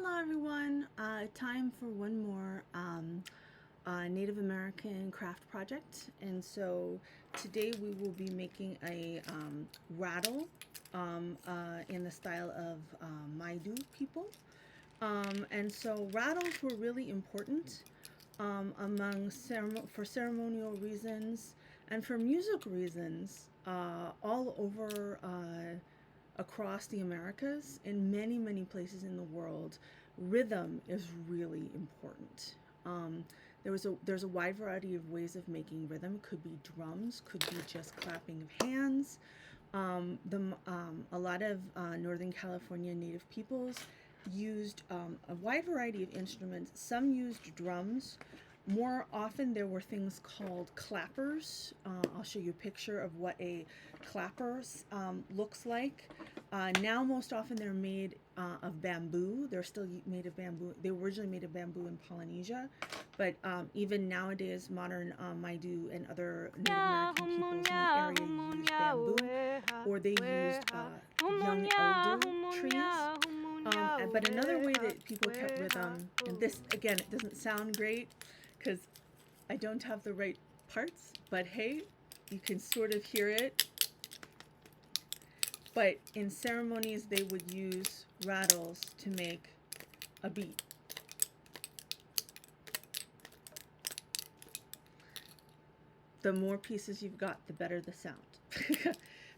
Hello everyone, time for one more Native American craft project. And so today we will be making a rattle in the style of Maidu people. And so rattles were really important for ceremonial reasons and for music reasons all over across the Americas. In many, many places in the world, rhythm is really important. There's a wide variety of ways of making rhythm. Could be drums, could be just clapping of hands. A lot of Northern California Native peoples used a wide variety of instruments. Some used drums. More often there were things called clappers. I'll show you a picture of what a clapper looks like. Now most often they're made of bamboo. They're still made of bamboo. They were originally made of bamboo in Polynesia, but even nowadays modern Maidu and other Native American peoples in the area use bamboo, or they used young elder trees. But another way that people kept rhythm, and this again it doesn't sound great because I don't have the right parts, but hey, you can sort of hear it. But in ceremonies, they would use rattles to make a beat. The more pieces you've got, the better the sound.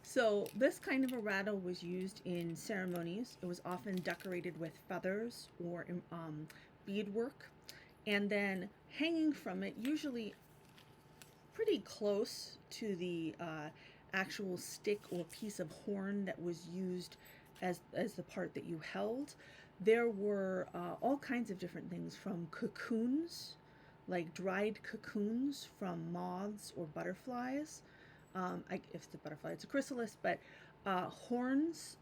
So this kind of a rattle was used in ceremonies. It was often decorated with feathers or beadwork. And then hanging from it, usually pretty close to the actual stick or piece of horn that was used as the part that you held, there were all kinds of different things, from cocoons, like dried cocoons from moths or butterflies. If it's a butterfly, it's a chrysalis, but horns,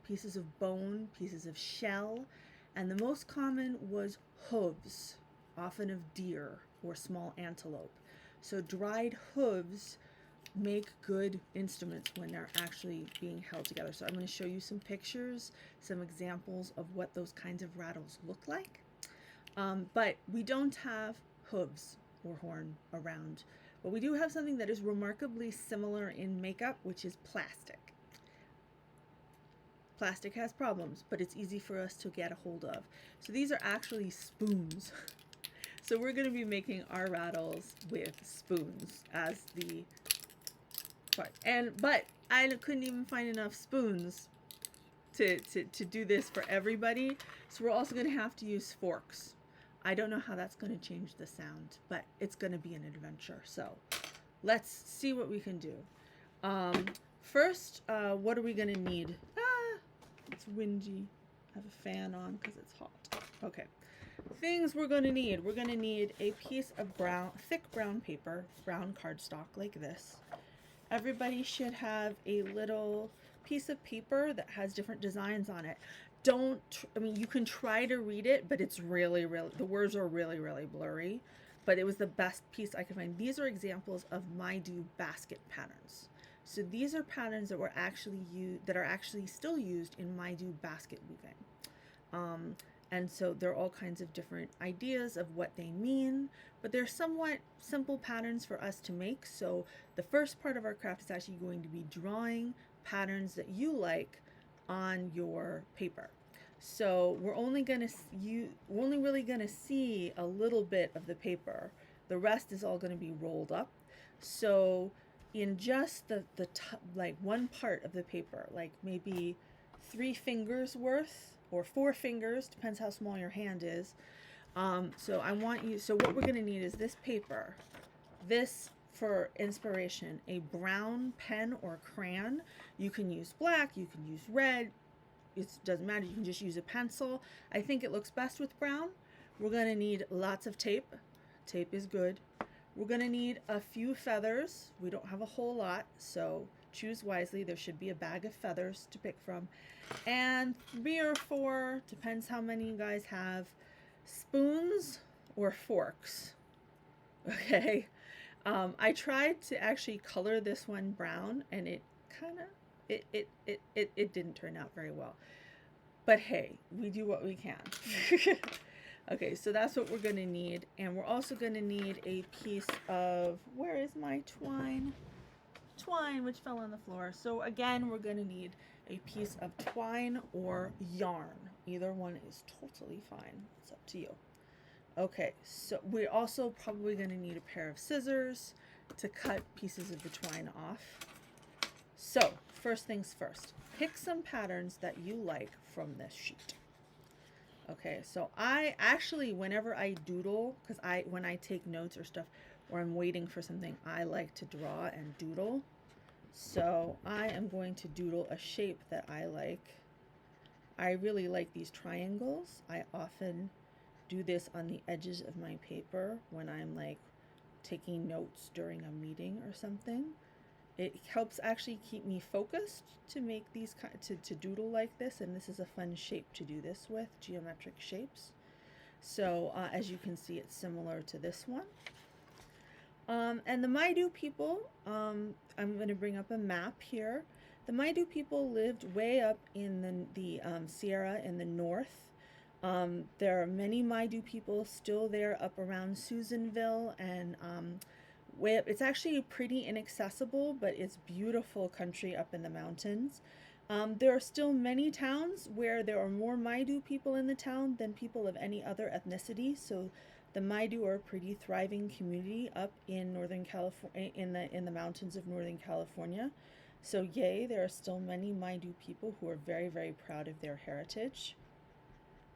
pieces of bone, pieces of shell, and the most common was hooves, often of deer or small antelope. So dried hooves make good instruments when they're actually being held together. So I'm going to show you some pictures, some examples of what those kinds of rattles look like. But we don't have hooves or horn around. But we do have something that is remarkably similar in makeup, which is plastic. Plastic has problems, but it's easy for us to get a hold of. So these are actually spoons. So we're going to be making our rattles with spoons as the part. But I couldn't even find enough spoons to do this for everybody. So we're also going to have to use forks. I don't know how that's going to change the sound, but it's going to be an adventure. So let's see what we can do. First, what are we going to need? It's windy. I have a fan on because it's hot. Okay. Things we're going to need. We're going to need a piece of thick brown paper, brown cardstock like this. Everybody should have a little piece of paper that has different designs on it. You can try to read it, but it's really, the words are really, really blurry. But it was the best piece I could find. These are examples of Maidu basket patterns. So these are patterns that were actually still used in Maidu basket weaving. And so there are all kinds of different ideas of what they mean, but they're somewhat simple patterns for us to make. So the first part of our craft is actually going to be drawing patterns that you like on your paper. So we're only really going to see a little bit of the paper. The rest is all going to be rolled up. So in just like one part of the paper, like maybe 3 fingers worth, or 4 fingers, depends how small your hand is. So what we're going to need is this paper. This, for inspiration, a brown pen or crayon. You can use black, you can use red. It doesn't matter, you can just use a pencil. I think it looks best with brown. We're going to need lots of tape. Tape is good. We're going to need a few feathers. We don't have a whole lot, so choose wisely. There should be a bag of feathers to pick from. And 3 or 4, depends how many you guys have, spoons or forks. Okay. I tried to actually color this one brown, and it didn't turn out very well. But hey, we do what we can. Okay, so that's what we're going to need. And we're also going to need a piece of, where is my twine? Twine, which fell on the floor. So again, we're going to need a piece of twine or yarn. Either one is totally fine. It's up to you. Okay, so we're also probably going to need a pair of scissors to cut pieces of the twine off. So first things first, pick some patterns that you like from this sheet. Okay, so I actually, whenever I doodle, because when I take notes or stuff, or I'm waiting for something, I like to draw and doodle. So I am going to doodle a shape that I like. I really like these triangles. I often do this on the edges of my paper when I'm like taking notes during a meeting or something. It helps actually keep me focused to make these to doodle like this, and this is a fun shape to do this with, geometric shapes. So as you can see, it's similar to this one. And the Maidu people, I'm going to bring up a map here. The Maidu people lived way up in the Sierra in the north. There are many Maidu people still there up around Susanville and way up. It's actually pretty inaccessible, but it's beautiful country up in the mountains. There are still many towns where there are more Maidu people in the town than people of any other ethnicity. So the Maidu are a pretty thriving community up in Northern California, in the mountains of Northern California. So yay, there are still many Maidu people who are very, very proud of their heritage.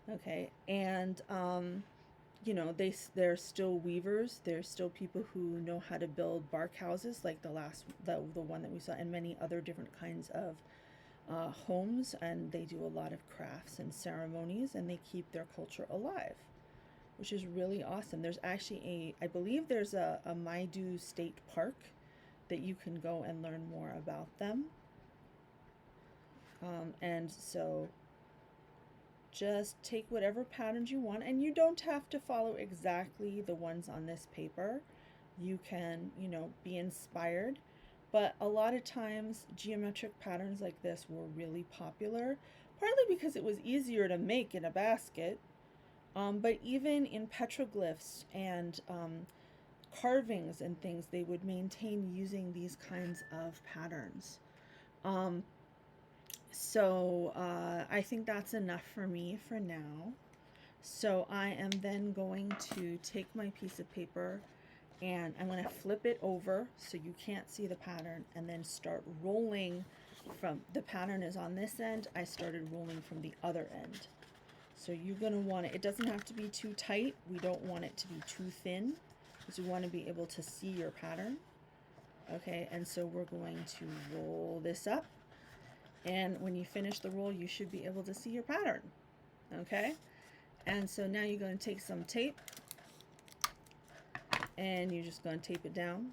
Okay, and you know, they're still weavers. There's still people who know how to build bark houses, like the one that we saw, and many other different kinds of homes. And they do a lot of crafts and ceremonies, and they keep their culture alive, which is really awesome. There's actually I believe there's a Maidu State Park that you can go and learn more about them. And so just take whatever patterns you want, and you don't have to follow exactly the ones on this paper. You can, you know, be inspired, but a lot of times geometric patterns like this were really popular, partly because it was easier to make in a basket, but even in petroglyphs and carvings and things, they would maintain using these kinds of patterns. So I think that's enough for me for now. So I am then going to take my piece of paper and I'm going to flip it over so you can't see the pattern, and then start rolling from, the pattern is on this end, I started rolling from the other end. So you're going to want it doesn't have to be too tight. We don't want it to be too thin, because we want to be able to see your pattern. Okay, and so we're going to roll this up. And when you finish the roll, you should be able to see your pattern. Okay? And so now you're going to take some tape, and you're just going to tape it down.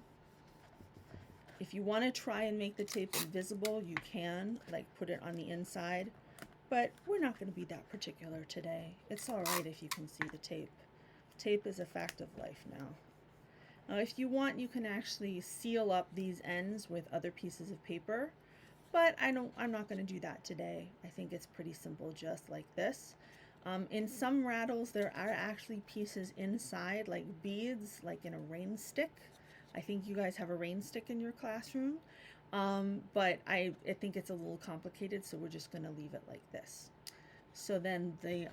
If you want to try and make the tape invisible, you can, like put it on the inside. But we're not going to be that particular today. It's all right if you can see the tape. Tape is a fact of life now. Now, if you want, you can actually seal up these ends with other pieces of paper. But I'm not going to do that today. I think it's pretty simple, just like this. In some rattles, there are actually pieces inside, like beads, like in a rain stick. I think you guys have a rain stick in your classroom. But I think it's a little complicated, so we're just going to leave it like this. So then the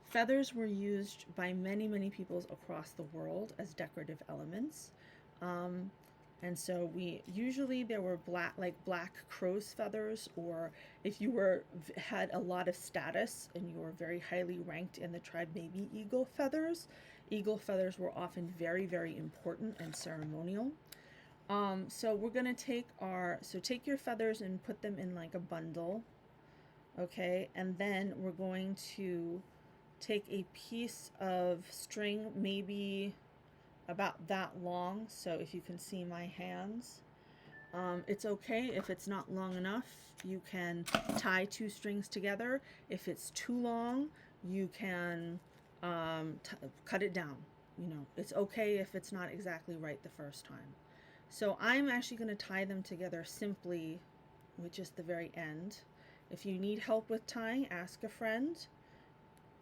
feathers were used by many, many peoples across the world as decorative elements. And so there were black crow's feathers, or if you had a lot of status and you were very highly ranked in the tribe, maybe eagle feathers. Eagle feathers were often very, very important and ceremonial. So we're going to take your feathers and put them in like a bundle. Okay. And then we're going to take a piece of string, maybe about that long. So if you can see my hands, it's okay if it's not long enough. You can tie 2 strings together. If it's too long, you can cut it down. You know, it's okay if it's not exactly right the first time. So I'm actually going to tie them together simply with just the very end. If you need help with tying, ask a friend.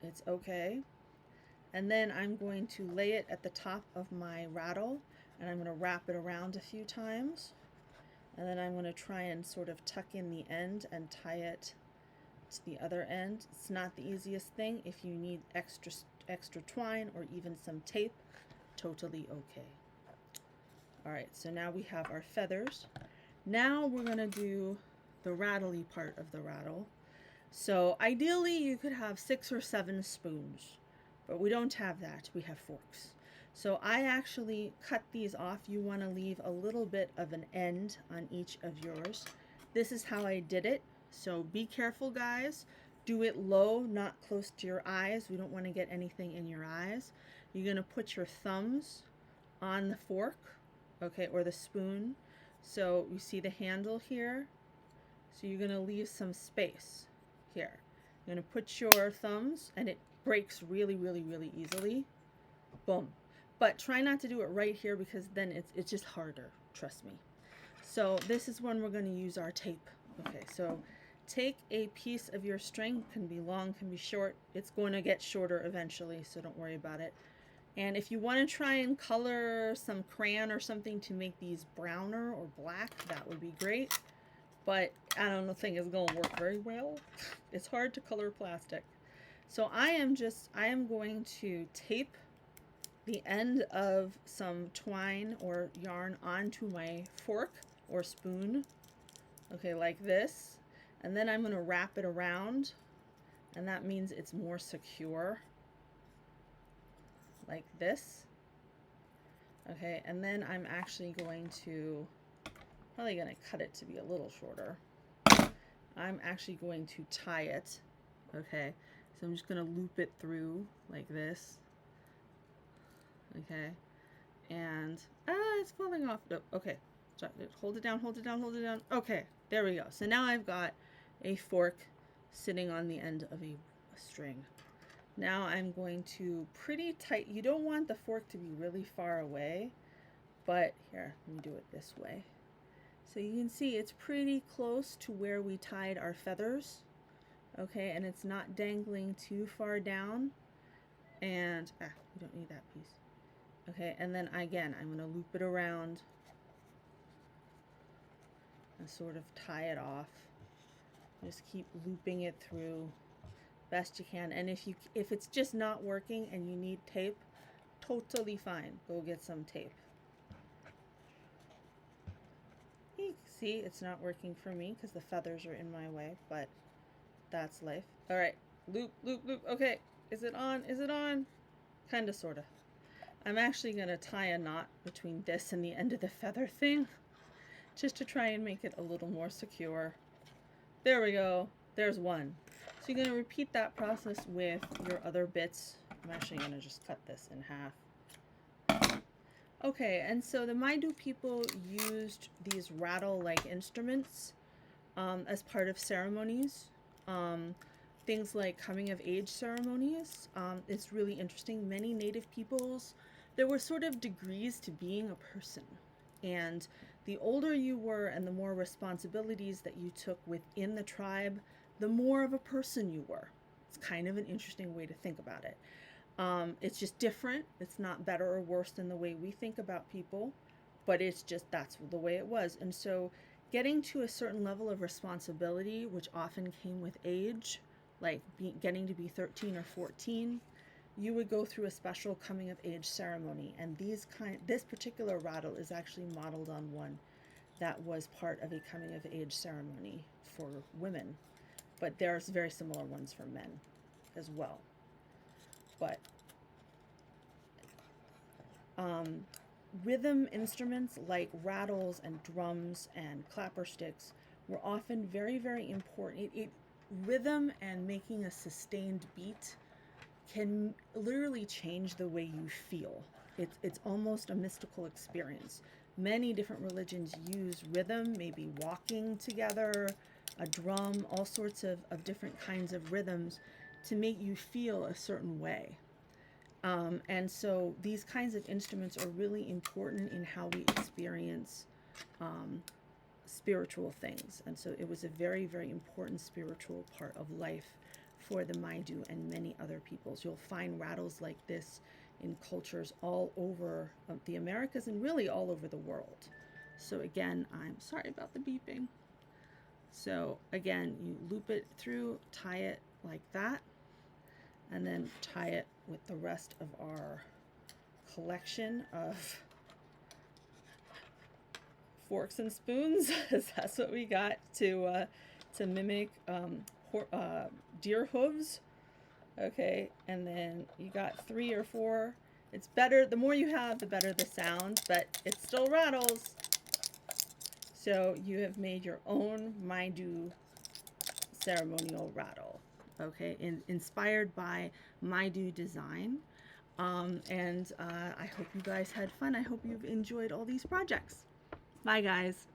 It's okay. And then I'm going to lay it at the top of my rattle, and I'm going to wrap it around a few times. And then I'm going to try and sort of tuck in the end and tie it to the other end. It's not the easiest thing. If you need extra twine or even some tape, totally okay. All right, so now we have our feathers. Now we're going to do the rattly part of the rattle. So ideally you could have 6 or 7 spoons, but we don't have that. We have forks. So I actually cut these off. You want to leave a little bit of an end on each of yours. This is how I did it. So be careful, guys. Do it low, not close to your eyes. We don't want to get anything in your eyes. You're going to put your thumbs on the fork, okay, or the spoon. So you see the handle here. So you're going to leave some space here. You're going to put your thumbs, and it breaks really, really, really easily. Boom. But try not to do it right here, because then it's just harder, trust me. So this is when we're going to use our tape. Okay, so take a piece of your string. Can be long, can be short. It's going to get shorter eventually, so don't worry about it. And if you want to try and color some crayon or something to make these browner or black, that would be great. But I don't think it's going to work very well. It's hard to color plastic. So I am going to tape the end of some twine or yarn onto my fork or spoon, okay, like this, and then I'm going to wrap it around, and that means it's more secure, like this. Okay, and then I'm actually going to probably going to cut it to be a little shorter. I'm actually going to tie it. Okay, so I'm just going to loop it through like this. Okay, and it's falling off. No, okay, so hold it down, hold it down, hold it down. Okay, there we go. So now I've got a fork sitting on the end of a string. Now I'm going to pretty tight. You don't want the fork to be really far away, but here, let me do it this way. So you can see it's pretty close to where we tied our feathers. Okay, and it's not dangling too far down. And we don't need that piece. Okay, and then again, I'm going to loop it around and sort of tie it off. Just keep looping it through best you can. And if it's just not working and you need tape, totally fine. Go get some tape. See, it's not working for me because the feathers are in my way, but that's life. All right, loop, loop, loop. Okay, is it on? Is it on? Kind of, sort of. I'm actually going to tie a knot between this and the end of the feather thing, just to try and make it a little more secure. There we go. There's one. So you're going to repeat that process with your other bits. I'm actually going to just cut this in half. Okay, and so the Maidu people used these rattle-like instruments as part of ceremonies. Things like coming-of-age ceremonies. It's really interesting. Many native peoples, there were sort of degrees to being a person. And the older you were and the more responsibilities that you took within the tribe, the more of a person you were. It's kind of an interesting way to think about it. It's just different. It's not better or worse than the way we think about people, but it's just that's the way it was. And so getting to a certain level of responsibility, which often came with age, like getting to be 13 or 14, you would go through a special coming of age ceremony. And this particular rattle is actually modeled on one that was part of a coming of age ceremony for women, but there's very similar ones for men as well. But rhythm instruments like rattles and drums and clapper sticks were often very, very important. Rhythm and making a sustained beat can literally change the way you feel. It's almost a mystical experience. Many different religions use rhythm, maybe walking together, a drum, all sorts of different kinds of rhythms to make you feel a certain way. And so these kinds of instruments are really important in how we experience spiritual things. And so it was a very, very important spiritual part of life for the Maidu and many other peoples. You'll find rattles like this in cultures all over the Americas and really all over the world. So again, I'm sorry about the beeping. So again, you loop it through, tie it like that, and then tie it with the rest of our collection of forks and spoons. That's what we got to mimic deer hooves. Okay, and then you got 3 or 4. It's better, the more you have, the better the sound, but it still rattles. So you have made your own Maidu ceremonial rattle, okay, inspired by Maidu design. I hope you guys had fun. I hope you've enjoyed all these projects. Bye, guys.